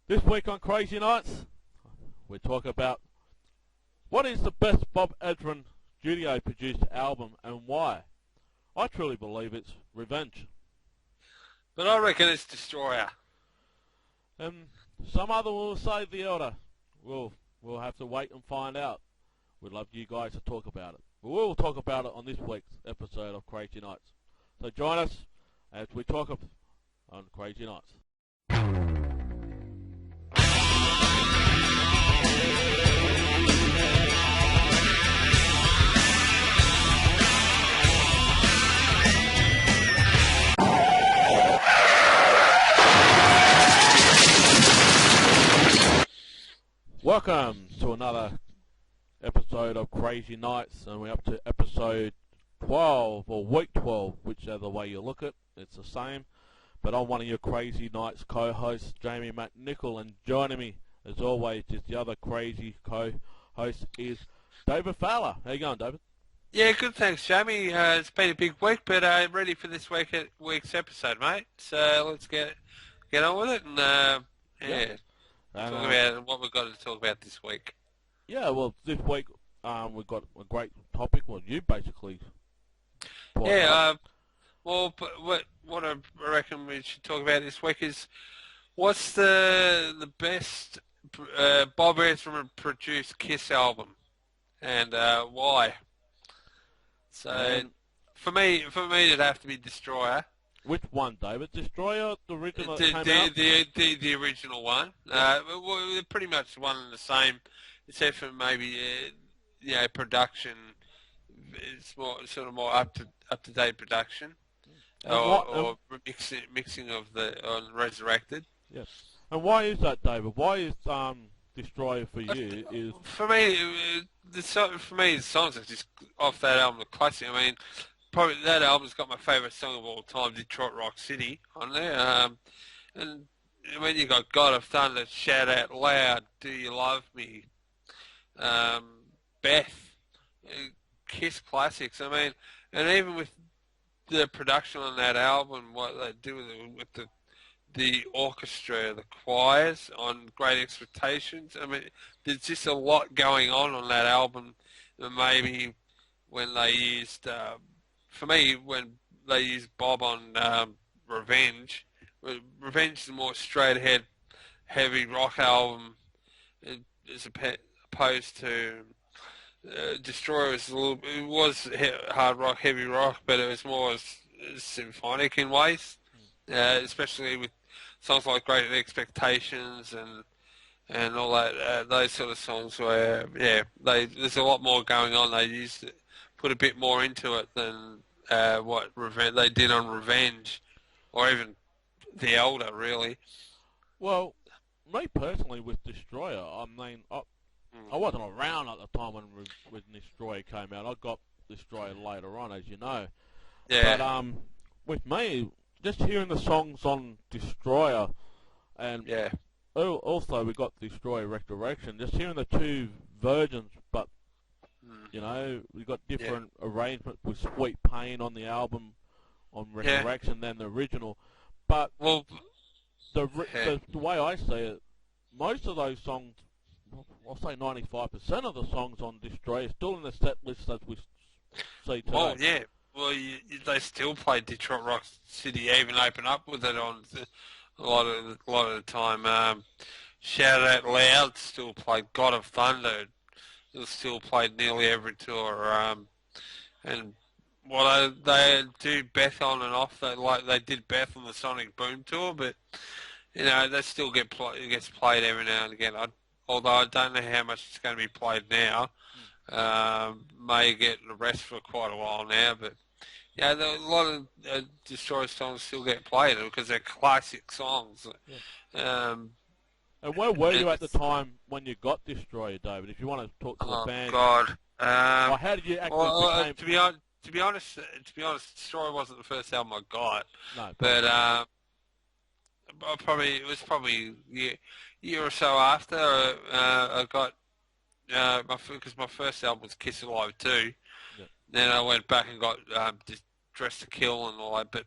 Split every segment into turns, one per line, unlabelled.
This week on Crazy Nights, we talk about what is the best Bob Ezrin studio-produced album and why. I truly believe it's Revenge.
But I reckon it's Destroyer.
And some other will say The Elder. We'll have to wait and find out. We'd love you guys to talk about it. But we'll talk about it on this week's episode of Crazy Nights. So join us as we talk on Crazy Nights. Welcome to another episode of Crazy Nights, and we're up to episode 12, or week 12, whichever way you look at it, it's the same. But I'm one of your Crazy Nights co-hosts, Jamie McNichol, and joining me, as always, just the other crazy co-host is David Fowler. How you going, David?
Yeah, good, thanks, Jamie. It's been a big week, but I'm ready for this week's episode, mate. So let's get on with it and talk about what we've got to talk about this week.
Yeah, well, this week we've got a great topic. Well, you basically.
What I reckon we should talk about this week is what's the best Bob Ezrin produced Kiss album and why. So for me, it'd have to be Destroyer.
Which one, David? Destroyer, the original
The original one. Well, they're pretty much one and the same, except for maybe production. It's more up to date production, or mixing of the Resurrected.
Yes. And why is that, David? Why is Destroyer for you? Is
for me the songs are just off that album, the classic. I mean, probably that album's got my favourite song of all time, Detroit Rock City, on there. And when you got God of Thunder, Shout Out Loud, Do You Love Me, Beth, Kiss classics. I mean, and even with the production on that album, what they do with the orchestra, the choirs on Great Expectations. I mean, there's just a lot going on that album. And maybe when they used, for me, when they used Bob on Revenge, Revenge is a more straight ahead, heavy rock album, as opposed to Destroyer. It was hard rock, heavy rock, but it was more symphonic in ways, especially with songs like Great Expectations and all that, those sort of songs where, there's a lot more going on. They put a bit more into it than what they did on Revenge, or even The Elder, really.
Well, me personally with Destroyer, I mean, I wasn't around at the time when Destroyer came out. I got Destroyer later on, as you know.
Yeah.
But with me, just hearing the songs on Destroyer, and also we got Destroyer Resurrection, just hearing the two versions, but we got different arrangements with Sweet Pain on the album on Resurrection than the original. But the way I see it, most of those songs, I'll say 95% of the songs on Destroyer are still in the set list as we see today.
Oh, yeah. Well, they still play Detroit Rock City, even open up with it on a lot of the time. Shout Out Loud still played. God of Thunder, it was still played nearly every tour. And they do Beth on and off. They did Beth on the Sonic Boom tour, but they still gets played every now and again. Although I don't know how much it's going to be played now. May get the rest for quite a while now, but a lot of Destroyer songs still get played because they're classic songs.
Yeah. And where were you at the time when you got Destroyer, David? If you want to talk to the band.
Oh God!
How did you actually
to be honest, Destroyer wasn't the first album I got.
No,
but it was probably a year or so after I got. Because my first album was Kiss Alive 2.
Yeah.
Then I went back and got Dress to Kill and all that. But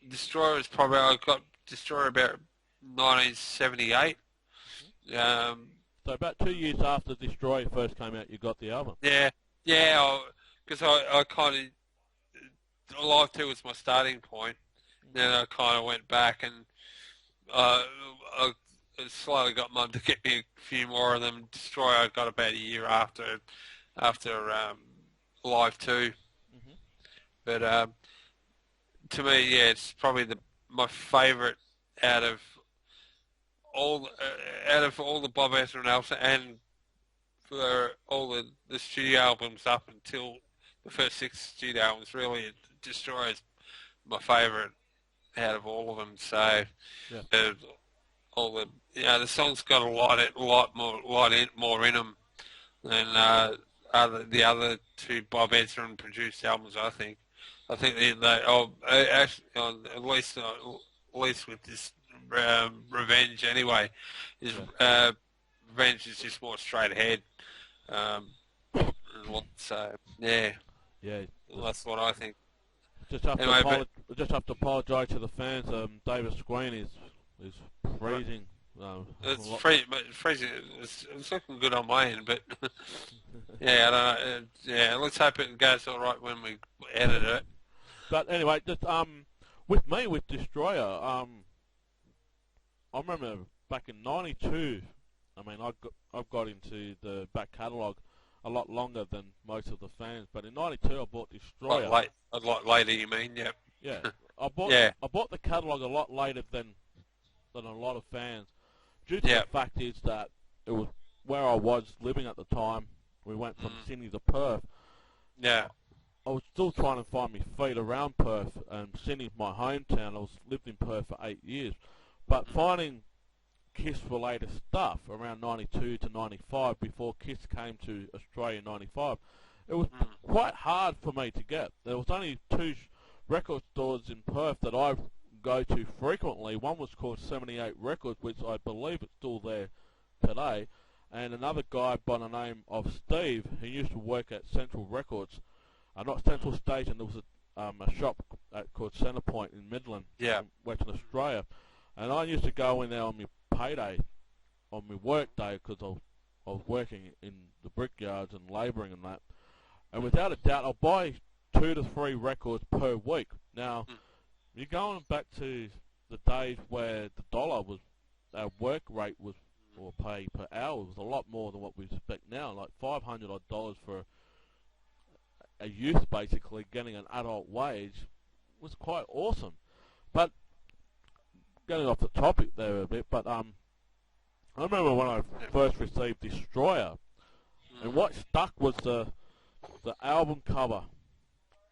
Destroyer is probably, I got Destroyer about 1978.
So about 2 years after Destroyer first came out, you got the album.
Yeah, because I kind of Live 2 was my starting point. Then I kind of went back and I slowly got Mum to get me a few more of them. Destroyer I got about a year after Live 2.
Mm-hmm.
But to me, yeah, it's probably my favourite out of all the Bob Ezrin albums, and for all the studio albums up until the first 6 studio albums. Really, Destroyer is my favourite out of all of them. So
yeah.
All the songs got a lot more in them than the other 2 Bob Ezrin produced albums. I think actually, at least with this Revenge anyway, Revenge is just more straight ahead. So yeah, that's what I think.
Just have to apologise to the fans. David Squeen is freezing.
It's freezing. It's looking good on my end, but yeah, I don't know. Yeah, let's hope it goes all right when we edit it.
But anyway, just with Destroyer, I remember back in '92. I mean, I've got into the back catalogue a lot longer than most of the fans. But in '92, I bought Destroyer.
A lot later, you mean? Yep.
Yeah. I bought the catalogue a lot later than a lot of fans. Due to the fact is that it was where I was living at the time. We went from Sydney to Perth.
Yeah.
I was still trying to find my feet around Perth, and Sydney's my hometown. I lived in Perth for 8 years. But finding Kiss-related stuff around 92 to 95, before Kiss came to Australia in 95, it was quite hard for me to get. There was only 2 record stores in Perth that I go to frequently. One was called 78 Records, which I believe it's still there today, and another guy by the name of Steve, who used to work at Central Records, not Central Station. There was a shop called Centrepoint in Midland, Western Australia, and I used to go in there on my payday, on my work day, because I was working in the brickyards and labouring and that, and without a doubt I'll buy 2 to 3 records per week. Now, you're going back to the days where the dollar was, our work rate was, or pay per hour was a lot more than what we expect now, like $500 odd for a youth basically getting an adult wage was quite awesome. But getting off the topic there a bit, but I remember when I first received Destroyer, and what stuck was the album cover.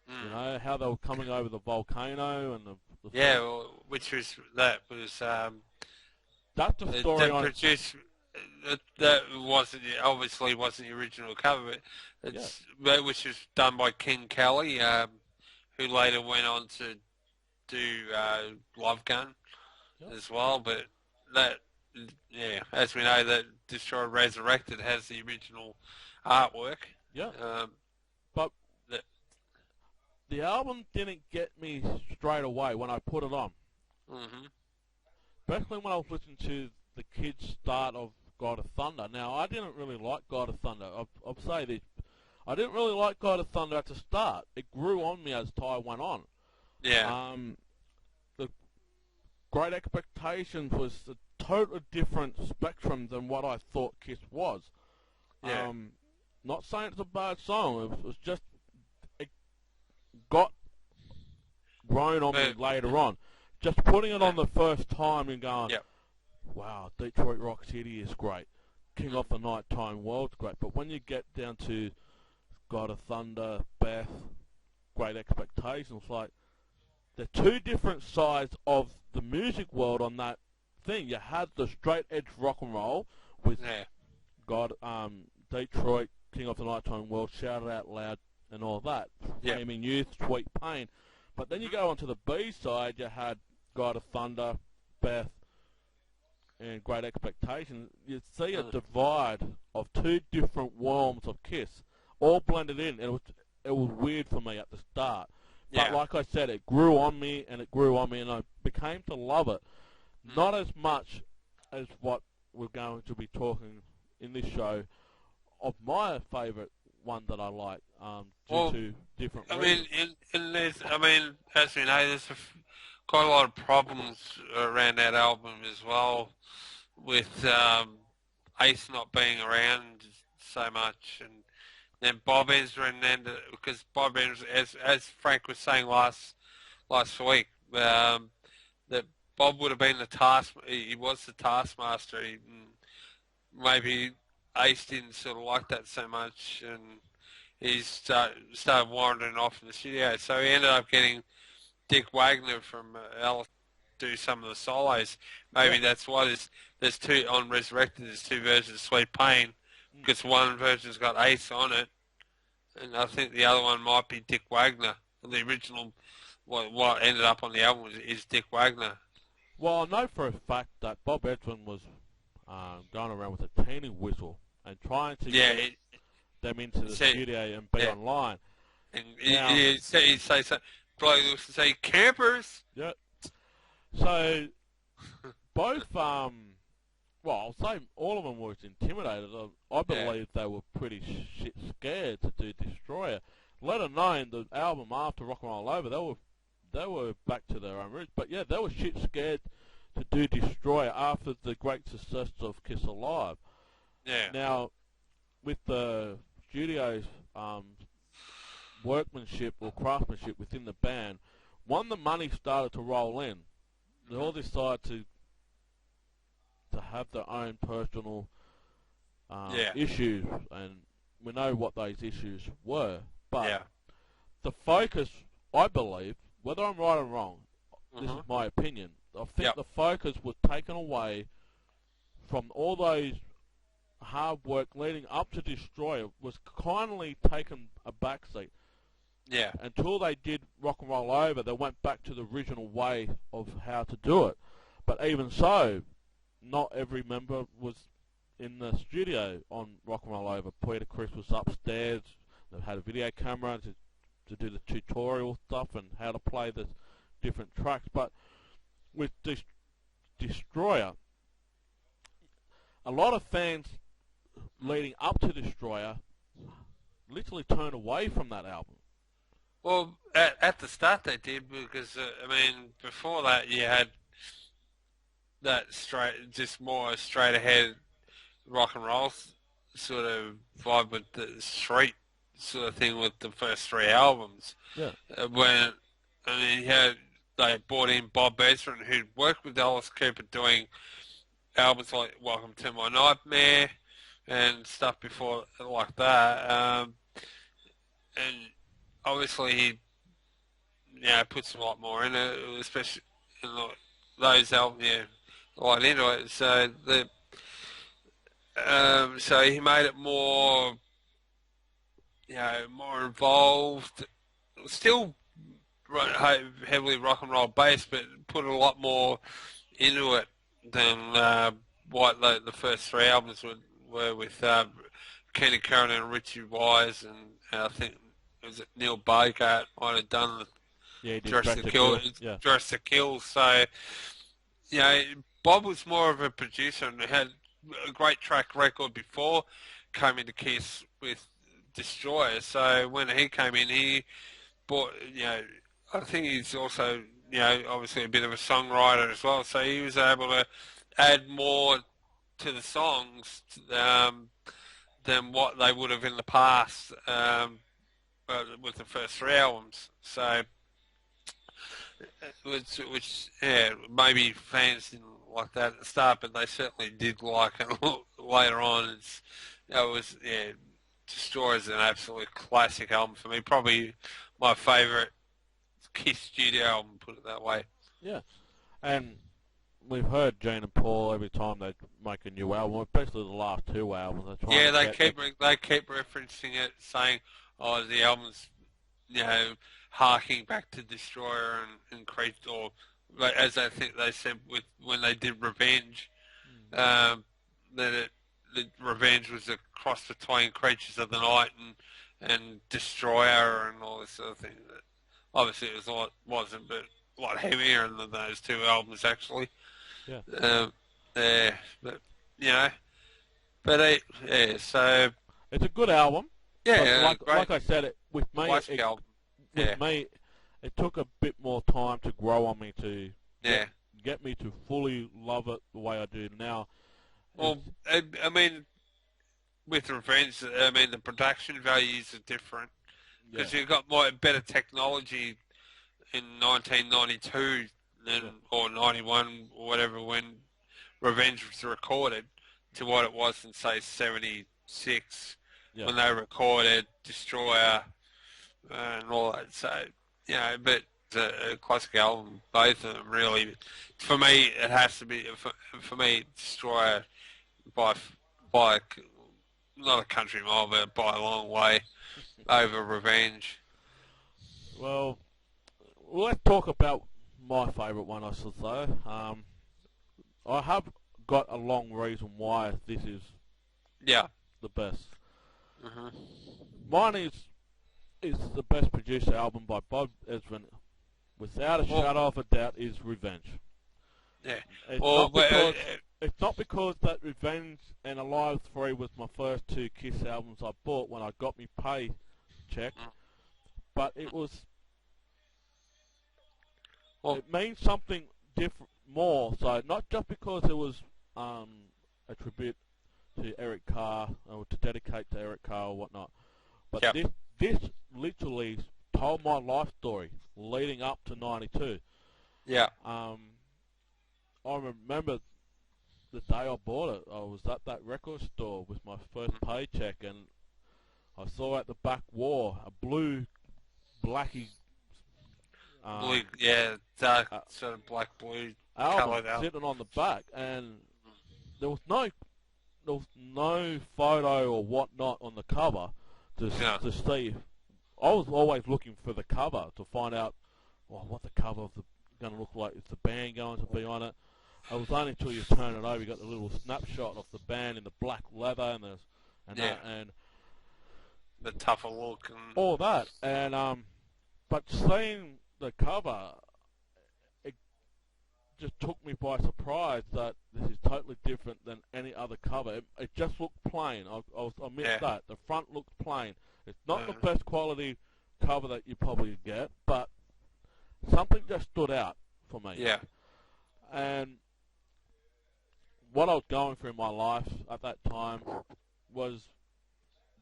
You know, how they were coming over the volcano and the
which was
that's the story on
produced. That obviously wasn't the original cover, but which was done by King Kelly, who later went on to do Love Gun as well. But as we know, that Destroyer Resurrected has the original artwork.
Yeah. But the album didn't get me straight away when I put it on.
Mm-hmm.
Especially when I was listening to the kids' start of God of Thunder. Now, I didn't really like God of Thunder. I'll say this. I didn't really like God of Thunder at the start. It grew on me as time went on.
Yeah.
The Great Expectations was a totally different spectrum than what I thought Kiss was.
Yeah.
Not saying it's a bad song. It was just, it got grown on me later on. Just putting it on the first time and going, wow, Detroit Rock City is great. King of the Nighttime World's great. But when you get down to God of Thunder, Beth, Great Expectations, like, they're 2 different sides of the music world on that thing. You had the straight edge rock and roll with Detroit, King of the Nighttime World, Shout It Out Loud, and all that. Flaming Youth, Sweet Pain. But then you go onto the B side, you had God of Thunder, Beth, and Great Expectations. You see a divide of 2 different worlds of Kiss, all blended in. It was weird for me at the start. But like I said, it grew on me, and I became to love it. Not as much as what we're going to be talking in this show of my favourite one that I like, due to different reasons.
As we know, there's quite a lot of problems around that album as well, with Ace not being around so much, and then Bob Ezrin, and because Bob Ezrin, as Frank was saying last week, that Bob would have been he was the taskmaster. Maybe Ace didn't sort of like that so much, and he started wandering off in the studio. So he ended up getting Dick Wagner from Alice to do some of the solos. Maybe that's why there's two on Resurrected. There's two versions of Sweet Pain, because one version's got Ace on it, and I think the other one might be Dick Wagner. The original, what ended up on the album is Dick Wagner.
Well, I know for a fact that Bob Ezrin was going around with a teeny whistle and trying to get them into the studio and be online.
And he'd say something. Probably used to say, campers!
Yeah. So, both, well, I'll say all of them were intimidated. I believe they were pretty shit scared to do Destroyer. Let alone the album after Rock and Roll Over, they were back to their own roots. But yeah, they were shit scared to do Destroyer after the great success of Kiss Alive.
Yeah.
Now, with the studio's workmanship or craftsmanship within the band, when the money started to roll in, they all decided to have their own personal issues, and we know what those issues were. But the focus, I believe, whether I'm right or wrong, this is my opinion, I think the focus was taken away from all those hard work leading up to Destroyer, was kindly taken a backseat.
Yeah.
Until they did Rock and Roll Over, they went back to the original way of how to do it. But even so, not every member was in the studio on Rock and Roll Over. Peter Criss was upstairs. They had a video camera to do the tutorial stuff and how to play the different tracks. But with Destroyer, a lot of fans leading up to Destroyer literally turned away from that album.
Well, at the start they did, because before that you had that more straight ahead rock and roll sort of vibe with the street sort of thing with the first three albums.
Yeah.
They brought in Bob Ezrin, who'd worked with Alice Cooper doing albums like Welcome to My Nightmare and stuff before like that, and obviously he puts a lot more in it, especially in those albums, a lot into it. So so he made it more, more involved. Still heavily rock and roll based, but put a lot more into it than what the first three albums were with Kenny Curran and Richie Wise, and I think was it Neil Bogart might have done the Dress to Kill. So Bob was more of a producer and had a great track record before coming to Kiss with Destroyer. So when he came in, he brought, I think he's also, obviously a bit of a songwriter as well. So he was able to add more to the songs than what they would have in the past with the first three albums. So, which maybe fans didn't like that at the start, but they certainly did like it later on. Destroyer is an absolute classic album for me. Probably my favourite Kiss studio album, put it that way.
Yeah, and we've heard Gene and Paul every time they make a new album, especially the last two albums.
They keep referencing it, saying, "Oh, the album's harking back to Destroyer and Creature," or as I think they said when they did Revenge, that Revenge was a cross between Creatures of the Night and Destroyer and all this sort of thing. Obviously, it wasn't, but a lot heavier than those two albums actually.
Yeah.
Yeah, but so
it's a good album.
Yeah,
like I said, with
classic album.
Me, it took a bit more time to grow on me to get me to fully love it the way I do now.
Well, I mean, with Revenge, I mean the production values are different because you've got better technology in 1992 or 91 or whatever when Revenge was recorded to what it was in say 76 when they recorded Destroyer and all that. So but a classic album, both of them really. For me, it has to be for me Destroyer by not a country mile, but by a long way over Revenge.
Well, let's talk about my favourite one, I should say. I have got a long reason why this is the best.
Mm-hmm.
Mine is the best produced album by Bob Ezrin, without a shadow of a doubt, is Revenge.
Yeah.
It's not because that Revenge and Alive 3 was my first two Kiss albums I bought when I got my pay check, but it was... it means something different more, so not just because it was a tribute to Eric Carr, or to dedicate to Eric Carr or whatnot, but this literally told my life story leading up to 92.
Yeah.
I remember the day I bought it. I was at that record store with my first paycheck, and I saw at the back wall a blacky,
blue, dark sort of black blue
album sitting on the back, and there was no photo or whatnot on the cover to see. I was always looking for the cover to find out what the cover of going to look like. Is the band going to be on it? It was only until you turn it over, you got the little snapshot of the band in the black leather and
the tougher look and
all that. And but seeing the cover, it just took me by surprise that this is totally different than any other cover. It just looked plain. I'll admit that the front looks plain. It's not the best quality cover that you probably get, but something just stood out for me.
Yeah.
And what I was going through in my life at that time was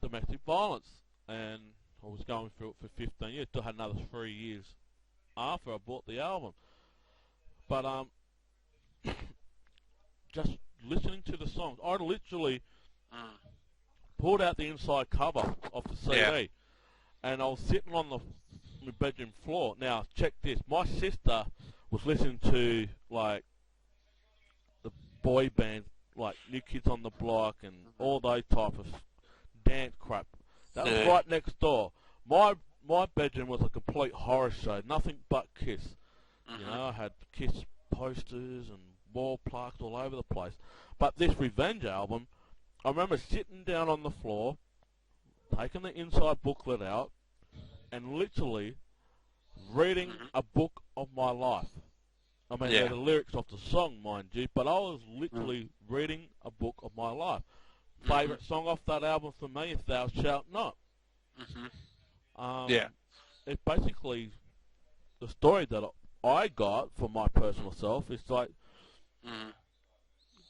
domestic violence, and I was going through it for 15 years. Still had another 3 years after I bought the album. But just listening to the songs, I literally pulled out the inside cover of the CD, and I was sitting on my bedroom floor. Now, check this. My sister was listening to, like, the boy bands, like New Kids on the Block and all those type of dance crap. That was right next door. My bedroom was a complete horror show. Nothing but Kiss. You know, I had Kiss posters and wall plaques all over the place. But this Revenge album, I remember sitting down on the floor, taking the inside booklet out, and literally reading a book of my life. I mean, they're the lyrics of the song, mind you, but I was literally reading a book of my life. Favourite song off that album for me is Thou Shalt Not. It's basically the story that I got for my personal self. It's like,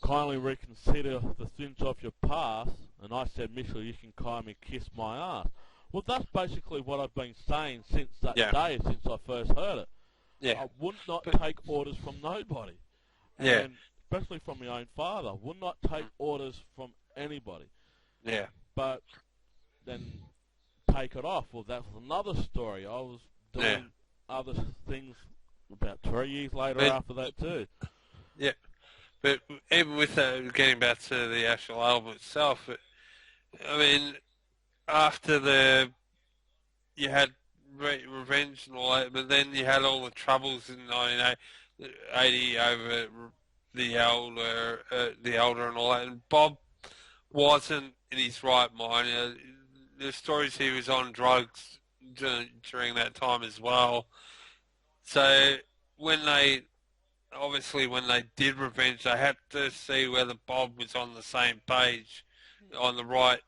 kindly reconsider the sins of your past, and I said, Mitchell, you can kindly kiss my ass. Well, that's basically what I've been saying since that day, since I first heard it. I would not take orders from nobody. And especially from my own father. Would not take orders from anybody. But then take it off. Well, that was another story. I was doing other things about 3 years later after that too.
But even with getting back to the actual album itself, I mean, after you had Revenge and all that, but then you had all the troubles in 1980 over the elder and all that, and Bob wasn't in his right mind. The stories he was on drugs during that time as well. So when they obviously when they did Revenge, they had to see whether Bob was on the same page, on the right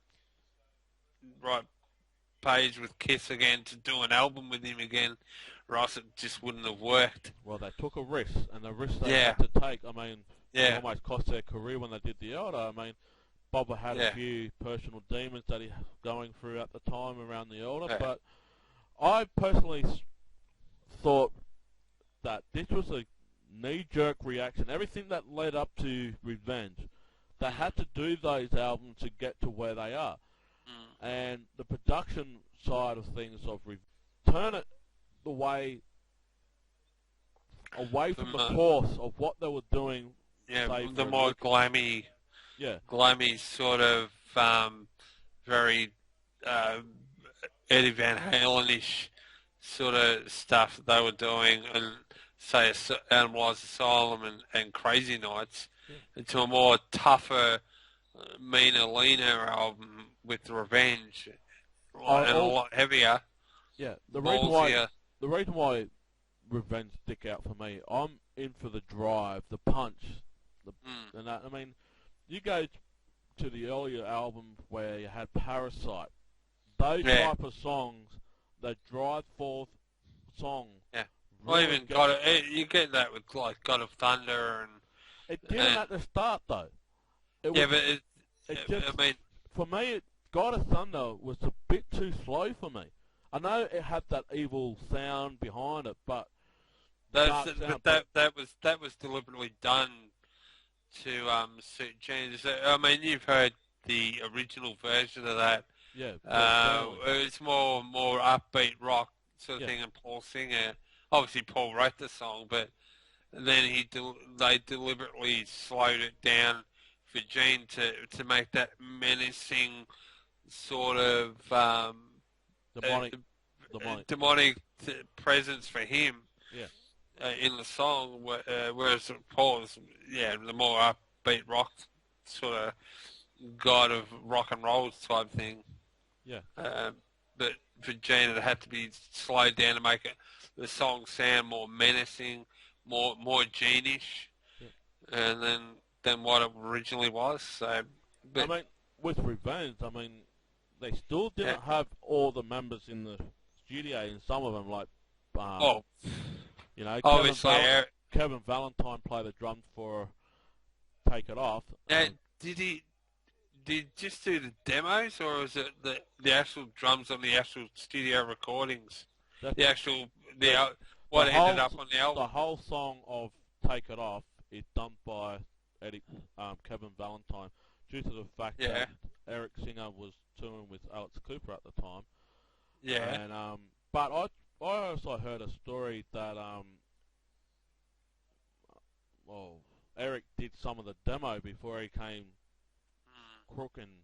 page with Kiss again to do an album with him again, or else it just wouldn't have worked.
Well, they took a risk, and the risk they
Yeah.
had to take, I mean, it
Yeah.
almost cost their career when they did the Elder. I mean, Bob had a few personal demons that he was going through at the time around the Elder, but I personally thought that this was a knee-jerk reaction. Everything that led up to Revenge, they had to do those albums to get to where they are. And the production side of things of turn it away from the course of what they were doing.
Yeah, the more glammy, sort of very Eddie Van Halen-ish sort of stuff that they were doing, and say Animalized Asylum and Crazy Nights, into a more tougher, meaner, leaner album with Revenge, and a lot heavier.
Yeah, the reason why Revenge stick out for me, I'm in for the drive, the punch, and that. I mean, you go to the earlier album where you had Parasite, those type of songs, the drive forth song.
Yeah. Well, even you get that with like God of Thunder and.
It didn't at the start though. For me, God of Thunder was a bit too slow for me. I know it had that evil sound behind it, but
that was deliberately done to suit Gene. I mean, you've heard the original version of that.
Yeah.
It's more upbeat rock sort of thing, and Paul Singer. Obviously, Paul wrote the song, but then they deliberately slowed it down for Gene to make that menacing sort of demonic presence for him.
Yeah.
In the song, whereas Paul is the more upbeat rock sort of god of rock and roll type thing.
Yeah.
But for Gene, it had to be slowed down to make the song sound more menacing, more Gene-ish, and than what it originally was. So, but,
I mean, with Revenge, I mean, they still didn't have all the members in the studio, and some of them, like, you know,
obviously,
Kevin Valentine played the drums for Take It Off.
Did he just do the demos, or was it the actual drums on the actual studio recordings? What ended up on the album?
The whole song of Take It Off is done by Kevin Valentine, due to the fact that Eric Singer was touring with Alex Cooper at the time.
Yeah.
And but I also heard a story that Eric did some of the demo before he came crooking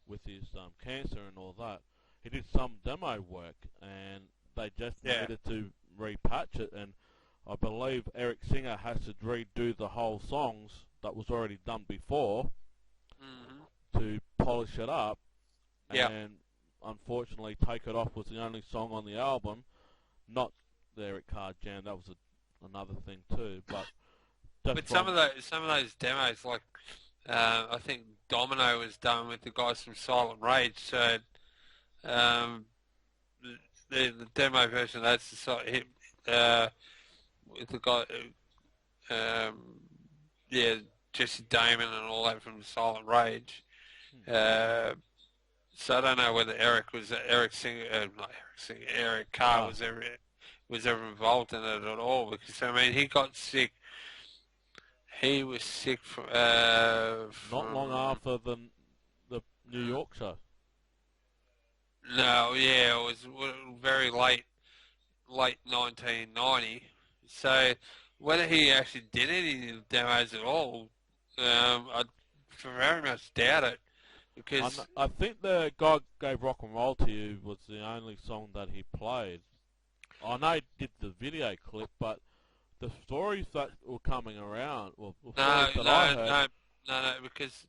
with his cancer and all that. He did some demo work, and they just needed to repatch it, and I believe Eric Singer has to redo the whole songs that was already done before to polish it up. And unfortunately, Take It Off was the only song on the album, not the Eric Carr Jam. That was another thing too. But
some of those demos, like I think Domino was done with the guys from Silent Rage, so the demo version that's with the guy, Jesse Damon and all that from Silent Rage. So I don't know whether Eric Carr was ever involved in it at all, because I mean he got sick. He was sick from
not long after the New York show.
No, it was very late 1990. So whether he actually did any demos at all, I very much doubt it. Because
I think the God Gave Rock and Roll to You was the only song that he played. I know he did the video clip, but the stories that were coming around,
no, because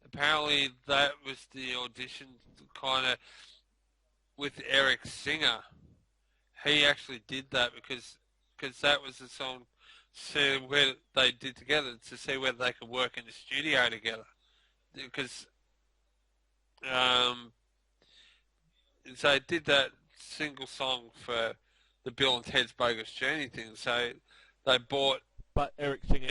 apparently that was the audition kind of with Eric Singer. He actually did that because that was the song see where they did together, to see whether they could work in the studio together. Because so they did that single song for the Bill and Ted's Bogus Journey thing. So they bought.
But Eric Singer.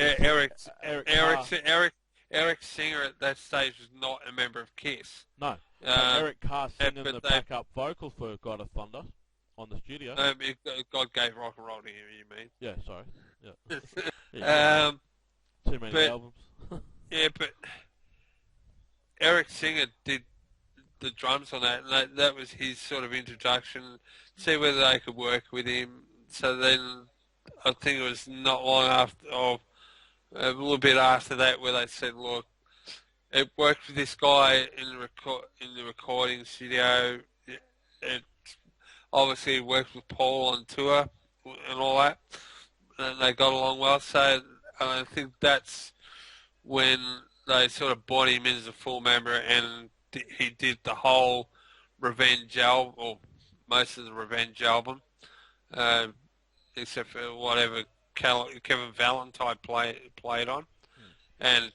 Eric Singer at that stage was not a member of Kiss.
No. Eric Carr singing the backup vocals for God of Thunder on the studio.
God gave rock and roll to you, you mean?
Yeah, sorry. Yeah. Too many albums.
Yeah, but Eric Singer did the drums on that, and that was his sort of introduction. See whether they could work with him. So then, I think it was not long after, or a little bit after that, where they said, "Look, it worked with this guy in the recording studio. It obviously worked with Paul on tour and all that, and they got along well. So I think that's when they sort of brought him in as a full member, and he did the whole Revenge album, or most of the Revenge album, except for whatever Kevin Valentine played on, and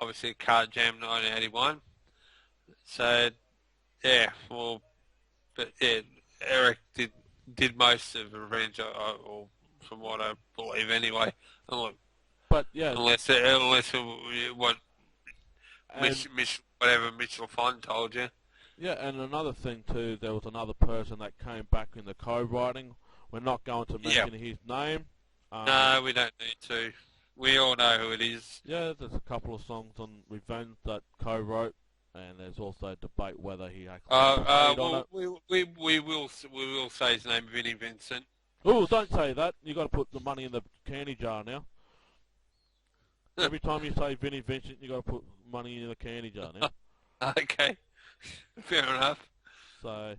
obviously Card Jam 1981. So yeah, well, but yeah, Eric did most of Revenge, or from what I believe anyway.
But yeah,
unless what whatever Mitchell Font told you.
Yeah, and another thing too, there was another person that came back in the co-writing. We're not going to mention his name.
No, we don't need to. We all know who it is.
Yeah, there's a couple of songs on Revenge that co-wrote, and there's also a debate whether he actually played on it.
We will say his name, Vinnie Vincent.
Oh, don't say that. You got to put the money in the candy jar now. Every time you say Vinnie Vincent, you got to put money in the candy jar now.
Okay, fair enough.
So,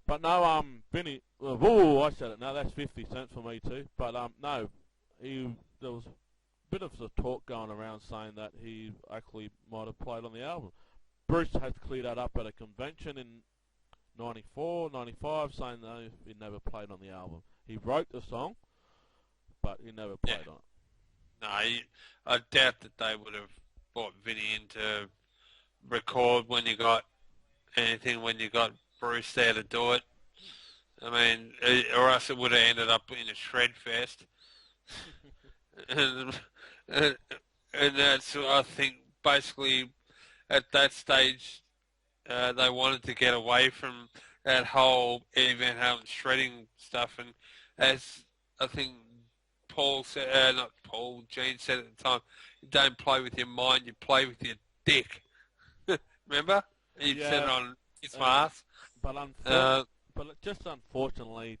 but no, Vinnie. Oh, I said it. No, that's 50 cents for me too. But no, there was a bit of the talk going around saying that he actually might have played on the album. Bruce has cleared that up at a convention in 94, 95, saying no, he never played on the album. He wrote the song, but he never played on it.
No, I doubt that they would have brought Vinnie in to record when you got Bruce there to do it. I mean, or else it would have ended up in a shred fest. and that's, I think, basically at that stage they wanted to get away from that whole Eddie Van Halen shredding stuff, and as I think Gene said at the time, you don't play with your mind, you play with your dick. Remember? He said it on his mask.
But just unfortunately,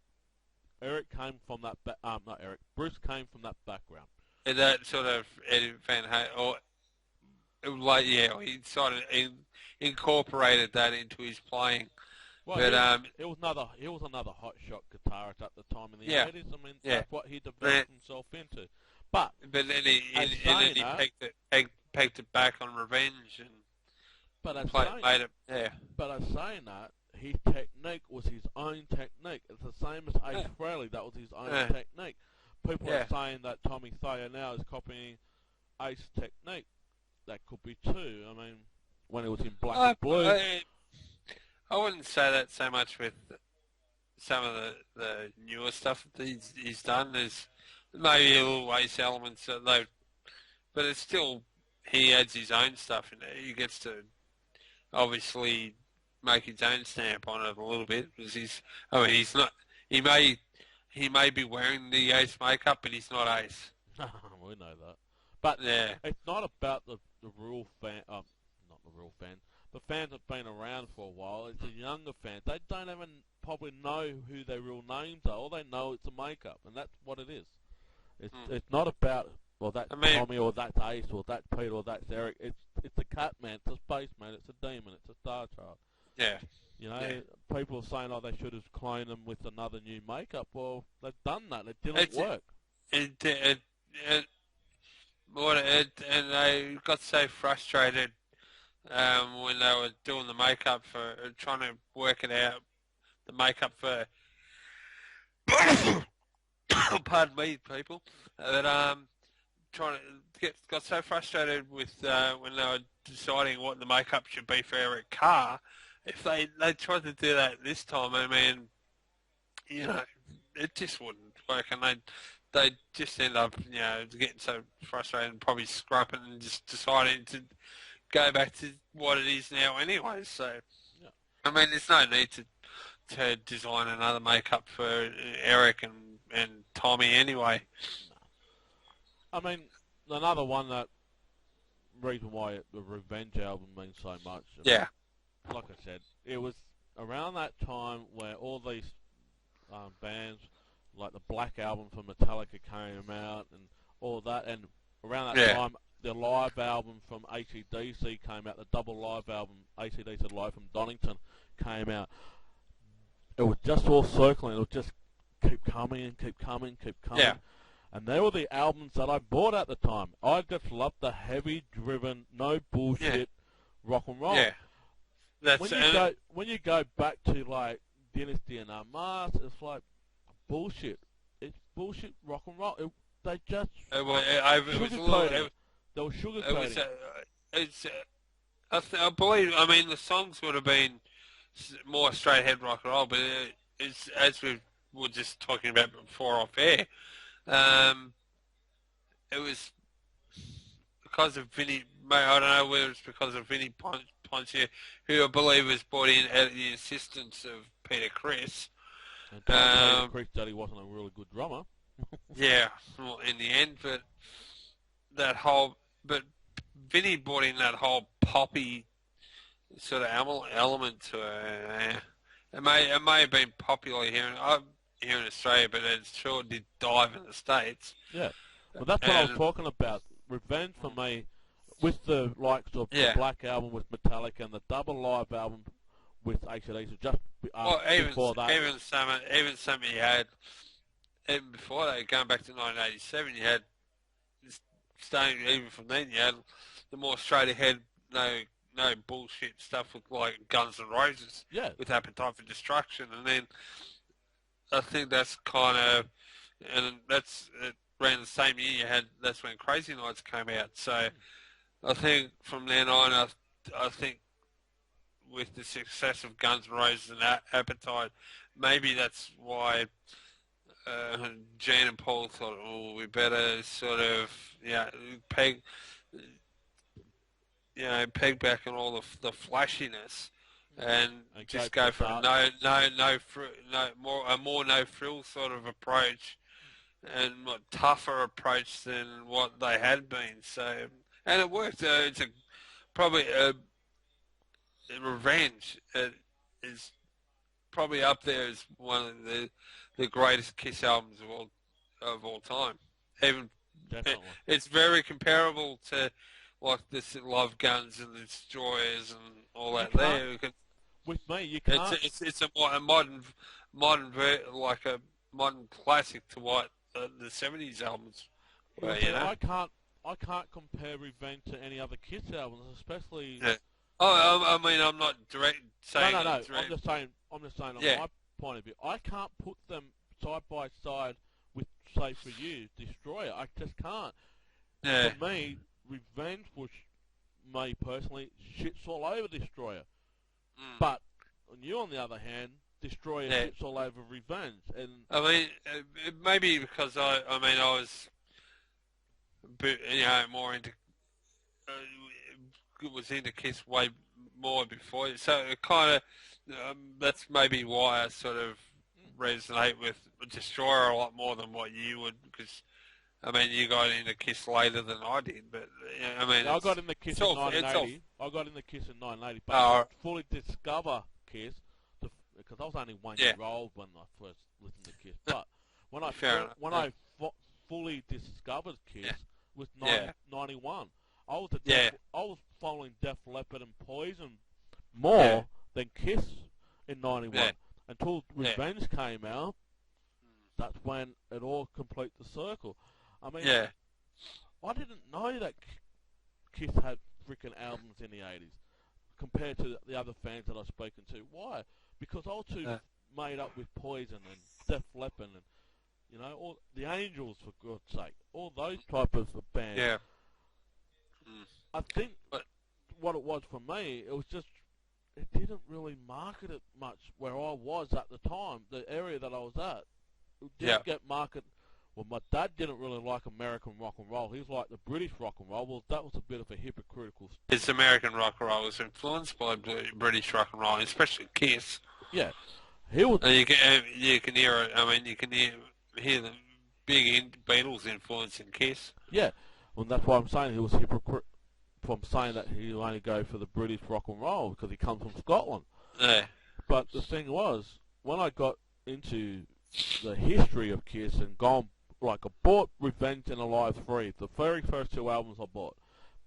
Eric came from that. Bruce came from that background.
And that sort of Eddie Van Halen, he sort of incorporated that into his playing.
Well, but he was another hot shot guitarist at the time in the 80s. I mean, that's what he developed himself into. But
then he pegged it back on Revenge and made it. Yeah.
But as saying that, his technique was his own technique. It's the same as Ace Frehley. That was his own technique. People are saying that Tommy Thayer now is copying Ace technique. That could be too. I mean, when it was in Black and Blue.
I wouldn't say that so much with some of the newer stuff that he's done. There's maybe a little Ace elements but it's still, he adds his own stuff in there. He gets to obviously make his own stamp on it a little bit, because he's not, he may be wearing the Ace makeup, but he's not Ace.
We know that. But it's not about the real fan, not the real fan. The fans have been around for a while. It's the younger fans. They don't even probably know who their real names are. All they know it's a makeup, and that's what it is. It's not about, well, that's Tommy, or that's Ace, or that's Peter, or that's Eric. It's a Catman, it's a spaceman, it's a demon, it's a Star Child.
Yeah.
You know, people are saying, they should have cloned them with another new makeup. Well, they've done that. It didn't work.
And they got so frustrated when they were doing the makeup for, trying to work it out, the makeup for pardon me, people, that got so frustrated with when they were deciding what the makeup should be for Eric Carr. If they tried to do that this time, I mean, it just wouldn't work, and they just end up, getting so frustrated and probably scrapping and just deciding to go back to what it is now anyway. So, yeah. I mean, there's no need to design another makeup for Eric and Tommy anyway.
I mean, another one reason why the Revenge album means so much.
Yeah.
Like I said, it was around that time where all these bands, like the Black Album from Metallica came out and all that, and around that time, the live album from AC/DC came out, the double live album, AC/DC Live from Donington, came out. It was just all circling, it would just keep coming and keep coming.
Yeah.
And they were the albums that I bought at the time. I just loved the heavy-driven, no bullshit rock and roll.
Yeah.
When you go back to like Dynasty and Unmasked, it's like bullshit. It's bullshit rock and roll. They just sugarcoating. They were sugarcoating.
I believe. I mean, the songs would have been more straight ahead rock and roll, but it's as we were just talking about before off air. It was because of Vinnie. I don't know whether it's because of Vinnie Poncia, who I believe was brought in at the assistance of Peter Criss.
And Peter Criss said he wasn't a really good drummer.
Yeah, well, in the end, but Vinnie brought in that whole poppy sort of element to it. It may have been popular here in Australia, but it sure did dive in the States.
Yeah, well, that's what I was talking about. Revenge for me, with the likes of the Black Album with Metallica and the double live album with AC/DC, just before that.
Even some you had, even before that, going back to 1987, you had, starting even from then, you had the more straight ahead, no bullshit stuff with like Guns N' Roses, with Appetite for Destruction, and then I think that's kind of, and that's around the same year that's when Crazy Nights came out. So I think from then on, I think with the success of Guns N' Roses and Appetite, maybe that's why Gene and Paul thought, we better sort of peg back on all the flashiness and just go for a more no frill sort of approach and a tougher approach than what they had been. So, and it worked. It's probably Revenge is probably up there as one of the greatest Kiss albums of all time. Even it's very comparable to like this Love Guns and the Destroyers and all that.
With me, you can't.
It's a modern like a modern classic to what the '70s albums were.
I can't compare Revenge to any other Kiss albums, especially.
Yeah. I mean, I'm not saying.
No. I'm just saying on my point of view, I can't put them side by side with, say, for you, Destroyer. I just can't.
Yeah.
For me, Revenge was, me personally, shits all over Destroyer. But on you, on the other hand, Destroyer shits all over Revenge. And
I mean, maybe because I was, more into. Was into Kiss way more before, so it kind of that's maybe why I sort of resonate with Destroyer a lot more than what you would, because I mean you got into Kiss later than I did, but I mean
I got into Kiss in 1980. I got into Kiss in 1980, but to fully discover Kiss, because I was only 1 year old when I first listened to Kiss, but when I fully discovered Kiss was 91. I was following Def Leppard and Poison more than Kiss in 91. Until Revenge came out, that's when it all complete the circle. I mean, I didn't know that Kiss had freaking albums in the 80s compared to the other fans that I've spoken to. Why? Because I was too made up with Poison and Def Leppard and all the Angels, for God's sake, all those type of bands.
Yeah.
I think what it was for me, it was just, it didn't really market it much where I was at the time, the area that I was at. It didn't get marketed. Well, my dad didn't really like American rock and roll. He liked the British rock and roll. Well, that was a bit of a hypocritical...
It's American rock and roll was influenced by British rock and roll, especially Kiss.
Yeah. He was...
You can hear it. I mean, you can hear the big Beatles influence in Kiss.
Yeah. Well, that's why I'm saying he was hypocritical from saying that he'll only go for the British rock and roll because he comes from Scotland.
Yeah.
But the thing was, when I got into the history of Kiss and gone, I bought Revenge and Alive 3, the very first 2 albums I bought.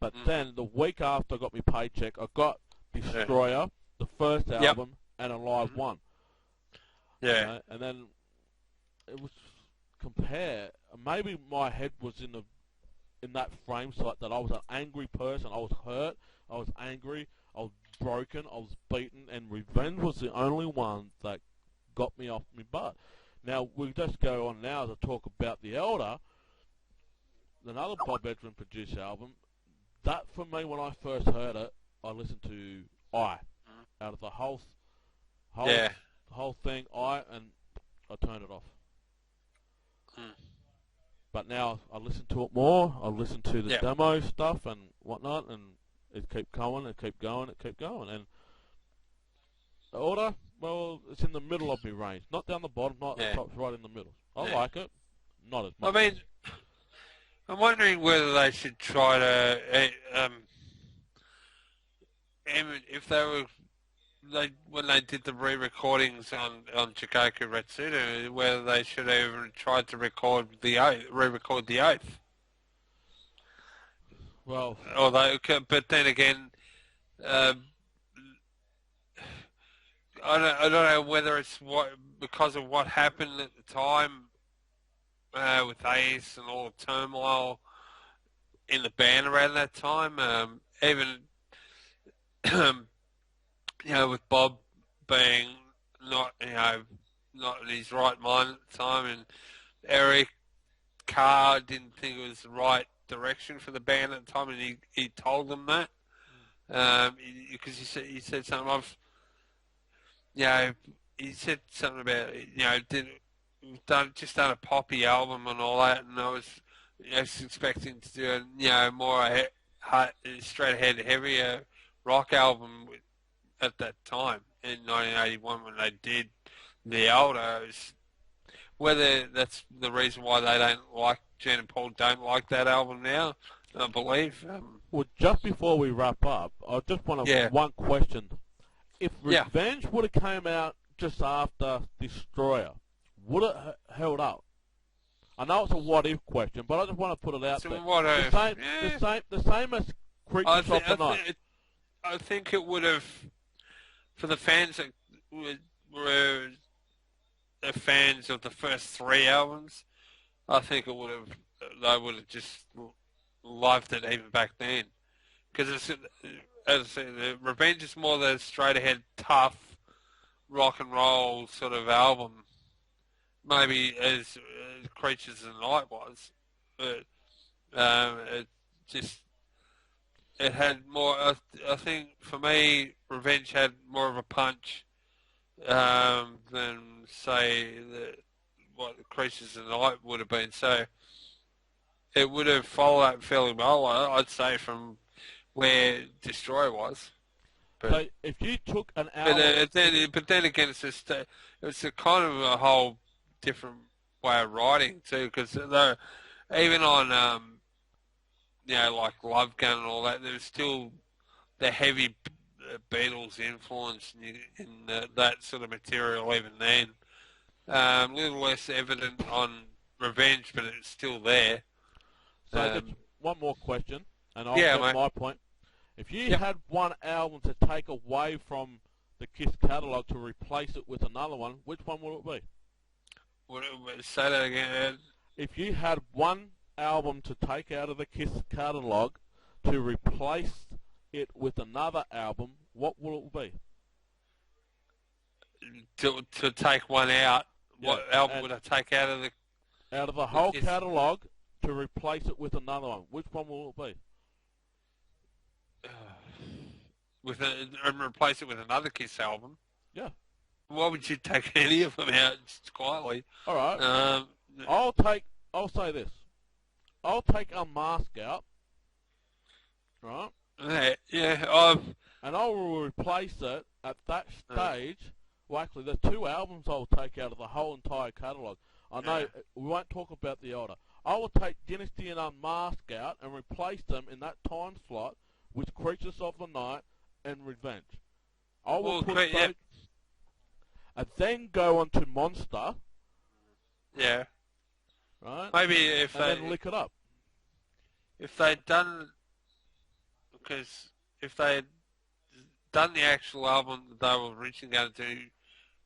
But then, the week after I got my paycheck, I got Destroyer, the first album, and Alive 1.
Yeah.
And then, it was, compare, maybe my head was in that frame so that I was an angry person. I was hurt, I was angry, I was broken, I was beaten, and Revenge was the only one that got me off my butt. Now, we'll just go on now to talk about The Elder, another Bob Ezrin produced album. That, for me, when I first heard it, I listened to out of the whole thing, and I turned it off. But now I listen to it more, I listen to the demo stuff and whatnot, and it keep going, it keep going, and The Elder, well, it's in the middle of my range. Not down the bottom, not the top, it's right in the middle. I like it. Not as much.
I mean, I'm wondering whether they should try to, if they were, when they did the re-recordings on Chikoku Retsuno, whether they should have even tried to re-record the Oath.
Well,
but then again, I don't know whether it's because of what happened at the time with Ace and all the turmoil in the band around that time. Even with Bob being not in his right mind at the time, and Eric Carr didn't think it was the right direction for the band at the time, and he told them that because he said something he said something about done a poppy album and all that, and I was expecting to do a more straight ahead, heavier rock album at that time in 1981 when they did The Elder. Whether that's the reason why they don't like, Gene and Paul don't like that album now, I believe.
Well, just before we wrap up, I just want to one question. If Revenge would have came out just after Destroyer, would it held up? I know it's a what-if question, but I just want to put it out there. The same as Creatures of the Night.
I think it would have, for the fans that were fans of the first 3 albums, I think they would have just loved it even back then. Because as I said, Revenge is more the straight-ahead, tough, rock and roll sort of album, maybe as Creatures of the Night was. But it had more. I think for me, Revenge had more of a punch than say what Creatures of the Night would have been. So it would have followed up fairly well, I'd say, from where Destroyer was. But,
so if you took an album...
But then again, it's a kind of a whole different way of writing too, because even on like Love Gun and all that, there's still the heavy Beatles influence in that sort of material even then. A little less evident on Revenge, but it's still there.
So one more question, and I'll get my point. If you had one album to take away from the Kiss catalogue to replace it with another one, which one would it be?
Say that again.
If you had one album to take out of the Kiss catalogue to replace it with another album, what will it be?
To take one out, what album would I take out of the...
out of the whole catalogue to replace it with another one. Which one will it
be? And replace it with another Kiss album?
Yeah.
Why would you take any of them out just quietly?
All right. I'll say this. I'll take Unmasked out. Right?
Yeah.
And I will replace it at that stage. Well, actually, there's 2 albums I'll take out of the whole entire catalogue. I know we won't talk about the older. I will take Dynasty and Unmasked out and replace them in that time slot with Creatures of the Night and Revenge. I will put those, and then go on to Monster.
Yeah.
Right?
Maybe if
then lick it up.
If they'd done... Because if they'd done the actual album that they were originally going to do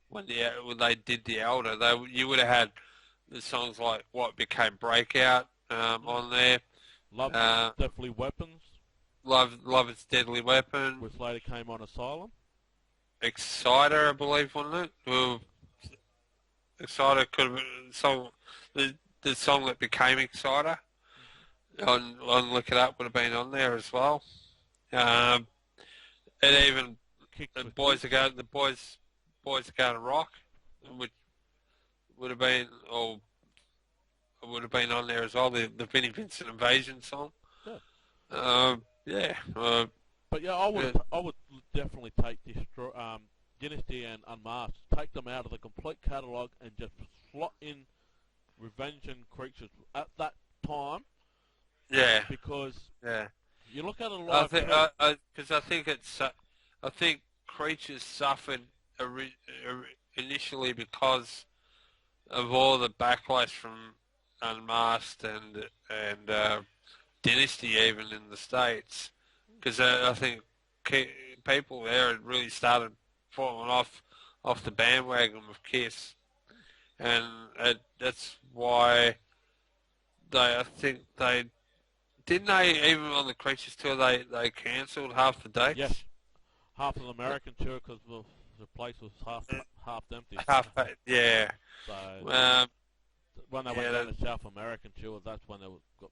when they did The Elder, you would have had the songs like What Became Breakout on there.
Love Is Deadly Weapons.
Love Is Deadly Weapon.
Which later came on Asylum.
Exciter, I believe, wasn't it? Exciter could have been the song that became Exciter. On Look It Up would have been on there as well. And even the boys are going to rock, which would have been on there as well. The Vinnie Vincent Invasion song.
Yeah. But yeah, I would definitely take Dynasty and Unmasked, take them out of the complete catalogue and just slot in Revenge and Creatures at that time.
Yeah.
Because you look at a
live...
Because
I think Creatures suffered initially because of all the backlash from Unmasked and Dynasty even in the States. Because I think people there had really started falling off the bandwagon of Kiss. And that's why didn't they, even on the Creatures tour, they cancelled half the dates?
Yes. Half of the American tour because the place was half empty.
Yeah.
So when they went down the South American tour, that's when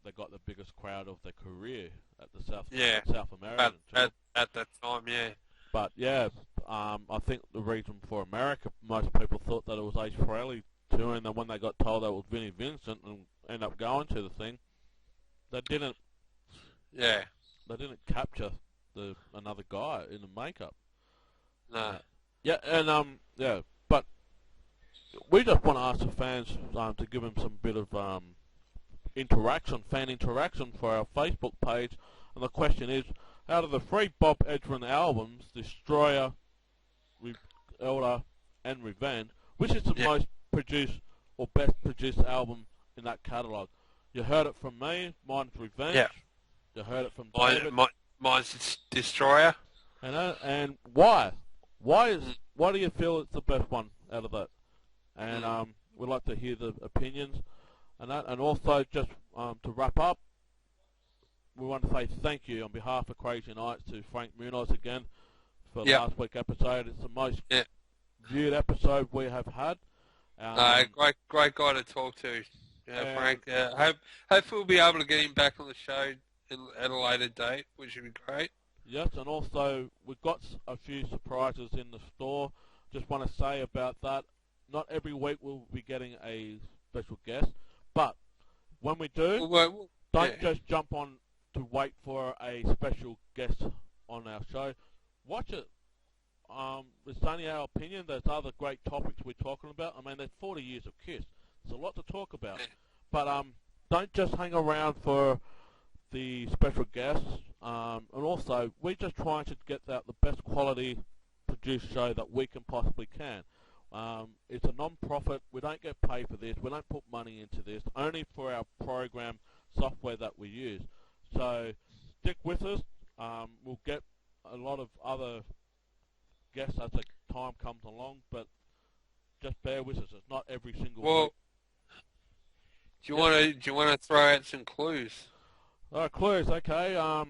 they got the biggest crowd of their career at the South American tour.
At that time, yeah.
But yeah, I think the reason for America, most people thought that it was Ace Frehley touring, and when they got told that it was Vinnie Vincent and ended up going to the thing, they didn't.
Yeah.
They didn't capture another guy in the makeup.
No.
Yeah, and but we just want to ask the fans to give them some bit of fan interaction for our Facebook page, and the question is, out of the 3 Bob Ezrin albums, Destroyer, Elder, and Revenge, which is the most produced or best produced album in that catalogue? You heard it from me. Mine's Revenge.
Yeah.
You heard it from David.
Mine's Destroyer.
And why? Why do you feel it's the best one out of that? And we'd like to hear the opinions and that. And also, just to wrap up, we want to say thank you on behalf of Crazy Nights to Frank Munoz again for last week's episode. It's the most viewed episode we have had.
Great guy to talk to, Frank. Hopefully we'll be able to get him back on the show at a later date, which would be great.
Yes, and also we've got a few surprises in the store. Just want to say about that, not every week we'll be getting a special guest, but when we do, don't just jump on to wait for a special guest on our show. Watch it. It's only our opinion. There's other great topics we're talking about. I mean, there's 40 years of Kiss. There's a lot to talk about. But don't just hang around for the special guests. And also, we're just trying to get out the best quality produced show that we can possibly can. It's a non-profit. We don't get paid for this. We don't put money into this. Only for our program software that we use. So stick with us. We'll get a lot of other guests as the time comes along, but just bear with us. It's not every single week.
Do you want to throw out some clues?
Clues, okay.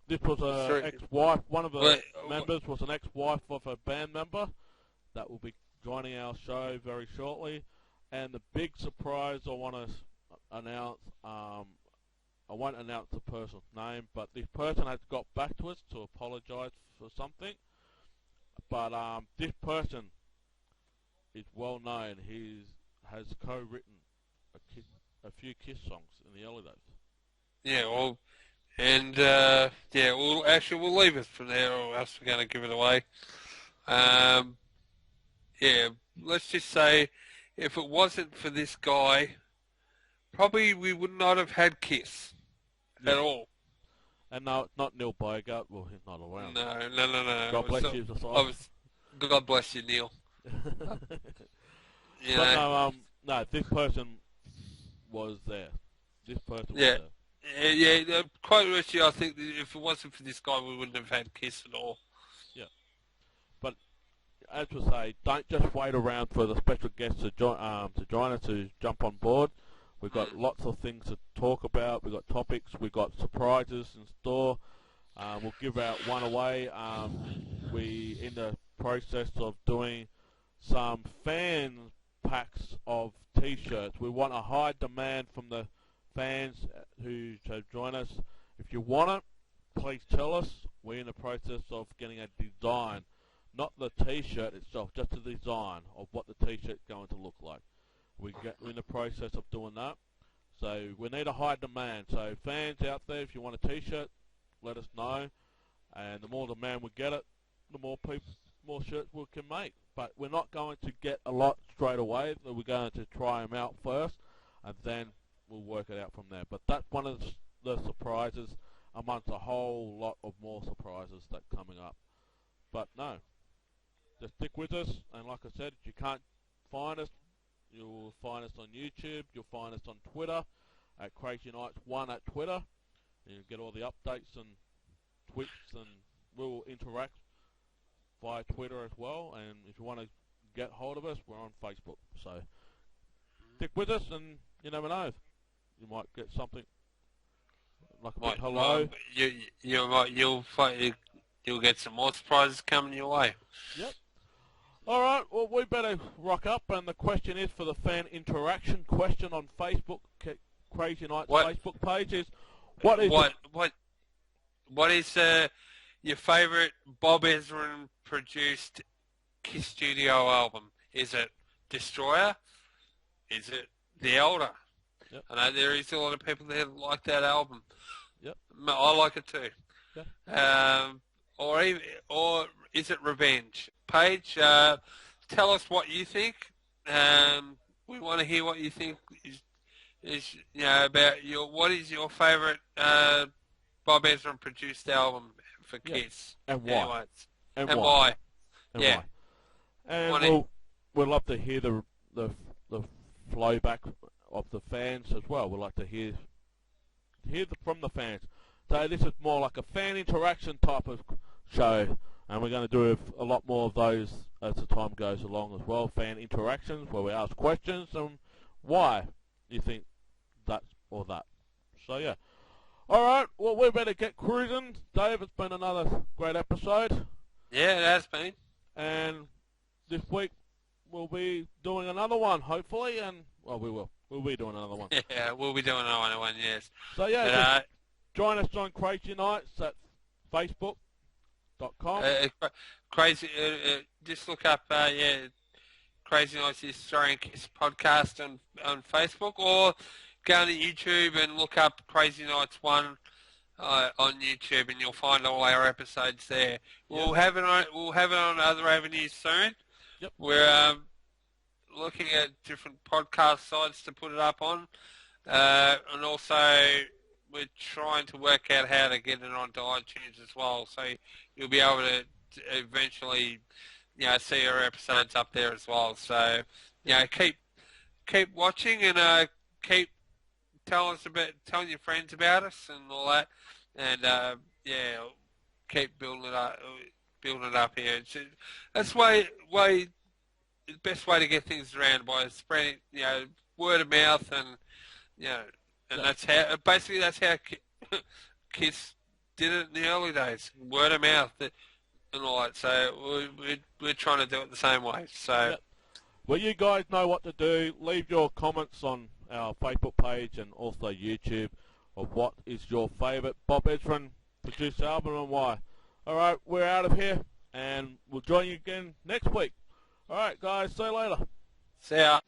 This was an ex-wife. One of the members was an ex-wife of a band member that will be joining our show very shortly. And the big surprise I want to announce. I won't announce the person's name, but this person has got back to us to apologise for something. But this person is well known. He has co-written a few Kiss songs in the early days.
Yeah, well, and we'll leave it from there, or else we're going to give it away. Yeah, let's just say, if it wasn't for this guy, probably we would not have had Kiss at all.
And no, it's not Neil Bogart. Well, he's not around.
No.
God bless you,
God bless you, Neil.
But no, this person was there. This person was there.
Yeah, quite honestly, I think that if it wasn't for this guy, we wouldn't have had Kiss at all.
Yeah. But, as we say, don't just wait around for the special guests to join us, to jump on board. We've got lots of things to talk about. We've got topics. We've got surprises in store. We'll give out one away. We in the process of doing some fan packs of T-shirts. We want a high demand from the fans who join us. If you want it, please tell us. We're in the process of getting a design, not the T-shirt itself, just the design of what the T-shirt's going to look like. We're in the process of doing that. So we need a high demand. So fans out there, if you want a T-shirt, let us know. And the more demand we get it, the more shirts we can make. But we're not going to get a lot straight away. We're going to try them out first, and then we'll work it out from there. But that's one of the surprises amongst a whole lot of more surprises that are coming up. But no, just stick with us. And like I said, if you can't find us, you'll find us on YouTube. You'll find us on Twitter at Crazy Nights 1 at Twitter. You'll get all the updates and tweets, and we'll interact via Twitter as well. And if you want to get hold of us, we're on Facebook. So stick with us, and you never know, you might get something like a big hello.
You'll get some more surprises coming your way.
Yep. All right, well, we better rock up, and the question is for the fan interaction question on Facebook, Crazy Nights Facebook page is, what
is your favourite Bob Ezrin produced Kiss studio album? Is it Destroyer? Is it The Elder?
Yep.
I know there is a lot of people that like that album.
Yep.
I like it too.
Yep.
Or is it Revenge? Paige, tell us what you think. We want to hear what you think is about what is your favourite Bob Ezrin produced album for Kiss,
and why?
And why?
And we'd love to hear the flow back of the fans as well. We'd like to hear from the fans. So this is more like a fan interaction type of show, and we're going to do a lot more of those as the time goes along as well. Fan interactions where we ask questions and why you think that or that. So yeah. All right. Well, we better get cruising. Dave, it's been another great episode.
Yeah, it has been.
And this week we'll be doing another one, hopefully, and well, we will. We'll be doing another one.
Yeah, we'll be doing another one. Yes.
So yeah, join us on Crazy Nights at Facebook.com.
Crazy. Just look up Crazy Nights, the Australian Kiss podcast on Facebook, or go on to YouTube and look up Crazy Nights 1 on YouTube, and you'll find all our episodes there. We'll have it on other avenues soon.
Yep.
We're looking at different podcast sites to put it up on, and also we're trying to work out how to get it onto iTunes as well. So you'll be able to eventually, see our episodes up there as well. So, keep watching and keep telling your friends about us and all that, and keep building it up here. That's the best way to get things around, by spreading, word of mouth, and that's how Kiss did it in the early days, word of mouth and all that. So we're trying to do it the same way. So.
Yep. Well, you guys know what to do. Leave your comments on our Facebook page and also YouTube of what is your favourite Bob Ezrin produced album and why. Alright, we're out of here and we'll join you again next week. Alright guys, see you later.
See ya.